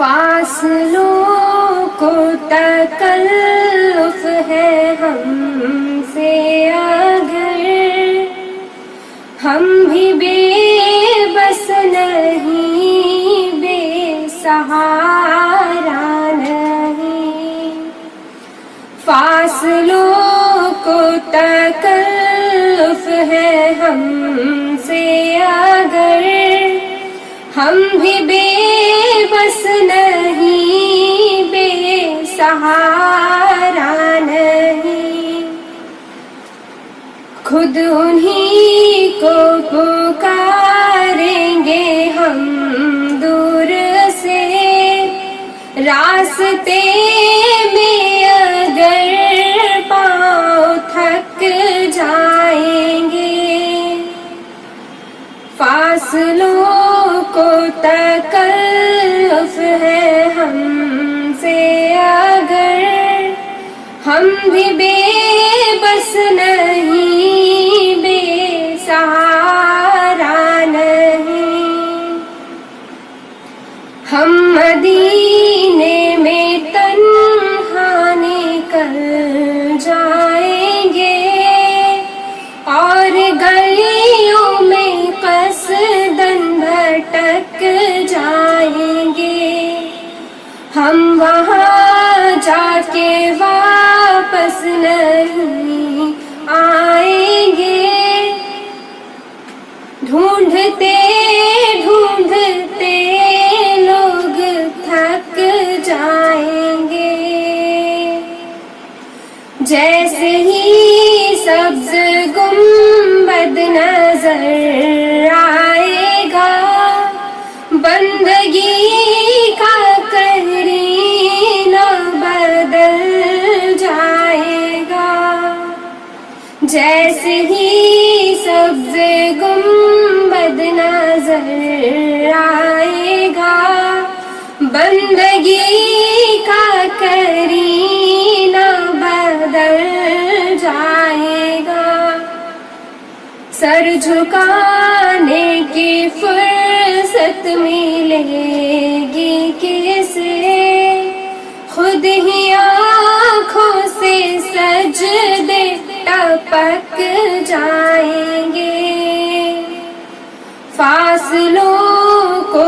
फासलों को तकल्लुफ़ है हमसे अगर, हम भी बेबस नहीं, बेसहारा नहीं। फासलों को तकल्लुफ़ है हमसे अगर, हम भी बेबस नहीं, बेसहारा नहीं। खुद उन्हीं को पुकारेंगे हम दूर से, रास्ते में अगर पाँव थक जाएंगे। फासलों को तकल्लुफ़ है हमसे अगर, हम भी बेबस नहीं, बेसहारा नहीं। हम मदीने में तन्हा निकल जाएंगे और गलियों में कसदन भटक जाएंगे। हम वहाँ जाके वापस नहीं आएंगे। ढूंढते ढूंढते लोग थक जाएंगे। जैसे ही सब्ज गुंबद नजर आएगा, बंदगी का करीना बदल जाएगा। जैसे ही सब्ज गुंबद नजर आएगा, बंदगी का करीना बदल जाएगा। सर झुकाने की फुर्सत मिलेगी किसे, खुद ही आँखों से सजदे टपक जाएंगे। फासलों को